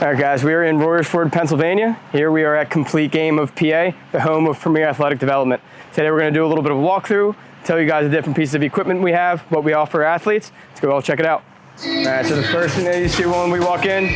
All right, guys, we are in Royersford, Pennsylvania. Here we are at Complete Game of PA, the home of Premier Athletic Development. Today we're going to do a little bit of a walkthrough, tell you guys the different pieces of equipment we have, what we offer athletes. Let's go all check it out. All right, so the first thing that you see when we walk in, we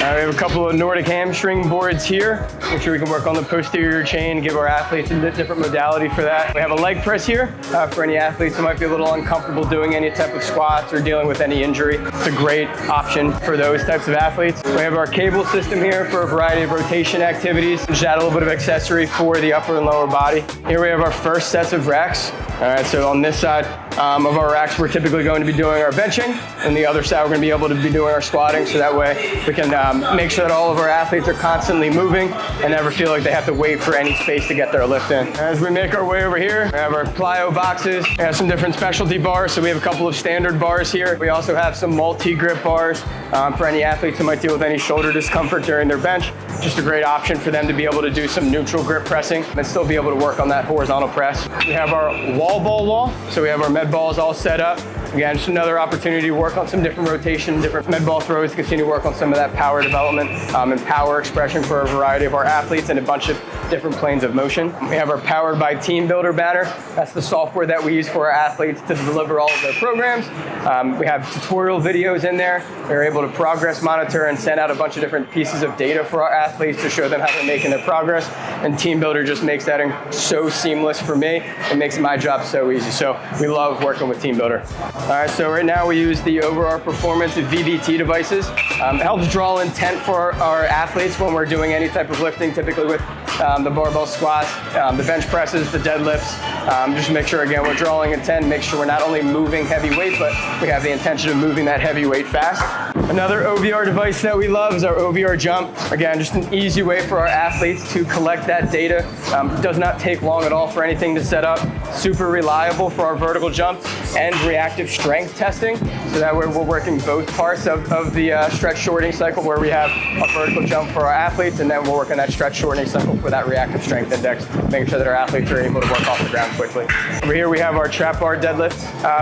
have a couple of Nordic hamstring boards here, which we can work on the posterior chain, give our athletes a different modality for that. We have a leg press here for any athletes who might be a little uncomfortable doing any type of squats or dealing with any injury. It's a great option for those types of athletes. We have our cable system here for a variety of rotation activities. Just add a little bit of accessory for the upper and lower body. Here we have our first sets of racks. All right, so on this side of our racks, we're typically going to be doing our benching, and the other side we're going to be able to be doing our squatting, so that way we can make sure that all of our athletes are constantly moving and never feel like they have to wait for any space to get their lift in. As we make our way over here, we have our plyo boxes. We have some different specialty bars, so we have a couple of standard bars here. We also have some multi-grip bars for any athletes who might deal with any shoulder discomfort during their bench. Just a great option for them to be able to do some neutral grip pressing and still be able to work on that horizontal press. We have our wall ball wall, so we have our med balls all set up. Again, just another opportunity to work on some different rotation, different med ball throws, to continue to work on some of that power development and power expression for a variety of our athletes and a bunch of different planes of motion. We have our Powered by Team Builder banner. That's the software that we use for our athletes to deliver all of their programs. We have tutorial videos in there. We're able to progress monitor and send out a bunch of different pieces of data for our athletes to show them how they're making their progress. And Team Builder just makes that so seamless for me. It makes my job so easy. So we love working with Team Builder. All right, so right now we use the Overarm Performance VBT devices. It helps draw intent for our athletes when we're doing any type of lifting, typically with the barbell squats, the bench presses, the deadlifts. Just to make sure, again, we're drawing intent, make sure we're not only moving heavy weight, but we have the intention of moving that heavy weight fast. Another OVR device that we love is our OVR Jump. Again, just an easy way for our athletes to collect that data. Does not take long at all for anything to set up. Super reliable for our vertical jumps and reactive strength testing. So that way we're working both parts of the stretch shortening cycle, where we have a vertical jump for our athletes, and then we'll work on that stretch shortening cycle for that reactive strength index, making sure that our athletes are able to work off the ground quickly. Over here we have our trap bar deadlift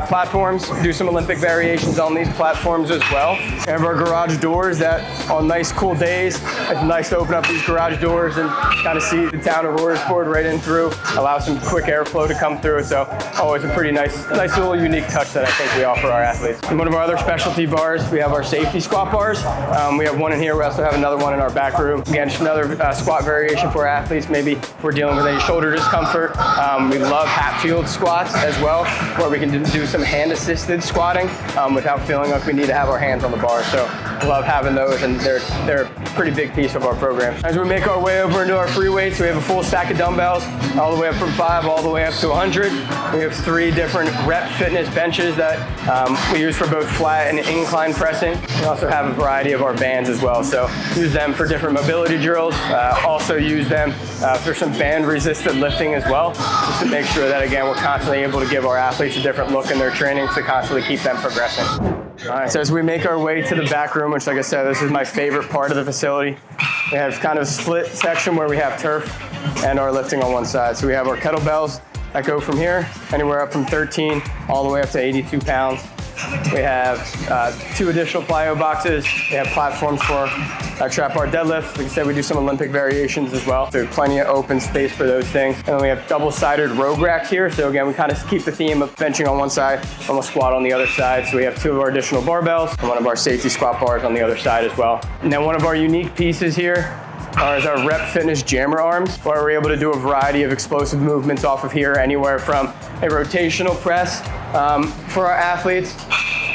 platforms. Do some Olympic variations on these platforms as well. We have our garage doors that on nice cool days, it's nice to open up these garage doors and kind of see the town of Royersford right in through, allow some quick airflow to come through. So always a pretty nice little unique touch that I think we offer our athletes. And one of our other specialty bars, we have our safety squat bars. We have one in here. We also have another one in our back room. Again, just another squat variation for our athletes. Maybe if we're dealing with any shoulder discomfort. We love Hatfield squats as well, where we can do some hand-assisted squatting without feeling like we need to have our hands on the bar. So I love having those, and they're a pretty big piece of our program. As we make our way over into our free weights, we have a full stack of dumbbells, all the way up from 5 all the way up to 100. We have 3 different rep fitness benches that we use for both flat and incline pressing. We also have a variety of our bands as well. So use them for different mobility drills. Also use them for some band-resisted lifting as well, just to make sure that, again, we're constantly able to give our athletes a different look in their training to constantly keep them progressing. All right, so as we make our way to the back room, which, like I said, this is my favorite part of the facility, we have kind of a split section where we have turf and our lifting on one side. So we have our kettlebells that go from here, anywhere up from 13 all the way up to 82 pounds. We have 2 additional plyo boxes. We have platforms for our trap bar deadlift. Like I said, we do some Olympic variations as well. So plenty of open space for those things. And then we have double-sided rogue racks here. So again, we kind of keep the theme of benching on one side and we'll squat on the other side. So we have 2 of our additional barbells and one of our safety squat bars on the other side as well. And then one of our unique pieces here is our Rep Fitness Jammer arms, where we're able to do a variety of explosive movements off of here, anywhere from a rotational press for our athletes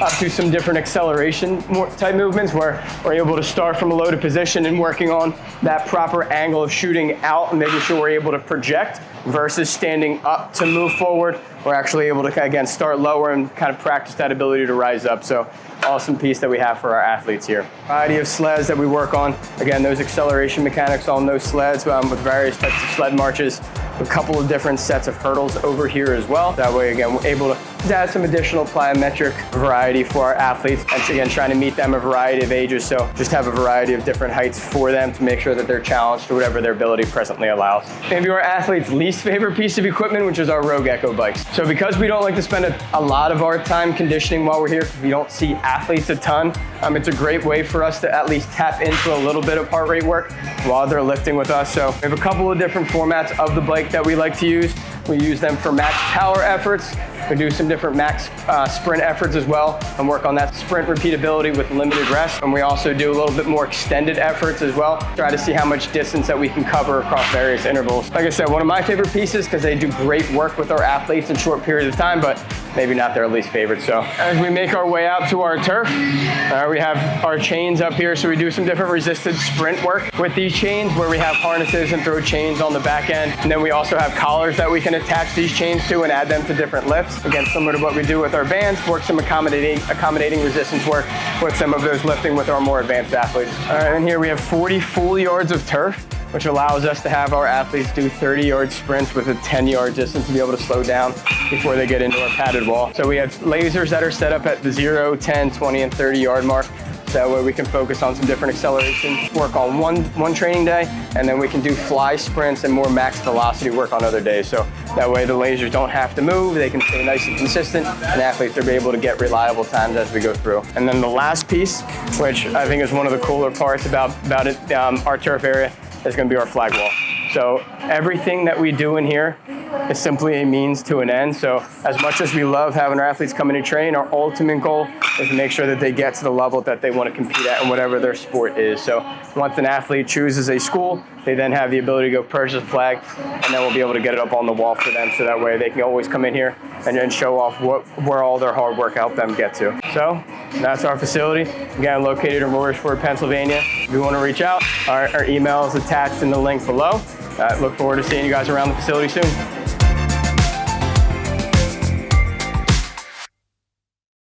up to some different acceleration type movements, where we're able to start from a loaded position and working on that proper angle of shooting out and making sure we're able to project versus standing up to move forward. We're actually able to, again, start lower and kind of practice that ability to rise up. So awesome piece that we have for our athletes here. Variety of sleds that we work on. Again, those acceleration mechanics on those sleds with various types of sled marches. A couple of different sets of hurdles over here as well. That way, again, we're able to to add some additional plyometric variety for our athletes. And again, trying to meet them a variety of ages. So just have a variety of different heights for them to make sure that they're challenged to whatever their ability presently allows. Maybe our athlete's least favorite piece of equipment, which is our Rogue Echo bikes. So because we don't like to spend a lot of our time conditioning while we're here, because we don't see athletes a ton, it's a great way for us to at least tap into a little bit of heart rate work while they're lifting with us. So we have a couple of different formats of the bike that we like to use. We use them for max power efforts. We do some different max sprint efforts as well and work on that sprint repeatability with limited rest. And we also do a little bit more extended efforts as well. Try to see how much distance that we can cover across various intervals. Like I said, one of my favorite pieces because they do great work with our athletes in short periods of time, but maybe not their least favorite. So as we make our way out to our turf, we have our chains up here. So we do some different resisted sprint work with these chains where we have harnesses and throw chains on the back end. And then we also have collars that we can attach these chains to and add them to different lifts. Again, similar to what we do with our bands, work some accommodating resistance work with some of those lifting with our more advanced athletes. All right, and here we have 40 full yards of turf, which allows us to have our athletes do 30-yard sprints with a 10-yard distance to be able to slow down before they get into our padded wall. So we have lasers that are set up at the 0, 10, 20, and 30-yard mark. That way we can focus on some different acceleration work on one training day, and then we can do fly sprints and more max velocity work on other days. So that way the lasers don't have to move, they can stay nice and consistent, and athletes are able to get reliable times as we go through. And then the last piece, which I think is one of the cooler parts about it, our turf area, is going to be our flag wall. So everything that we do in here is simply a means to an end. So as much as we love having our athletes come in and train, our ultimate goal is to make sure that they get to the level that they want to compete at in whatever their sport is. So once an athlete chooses a school, they then have the ability to go purchase a flag, and then we'll be able to get it up on the wall for them, so that way they can always come in here and then show off where all their hard work helped them get to. So that's our facility, again located in Royersford, Pennsylvania. If you want to reach out, our email is attached in the link below. Look forward to seeing you guys around the facility soon.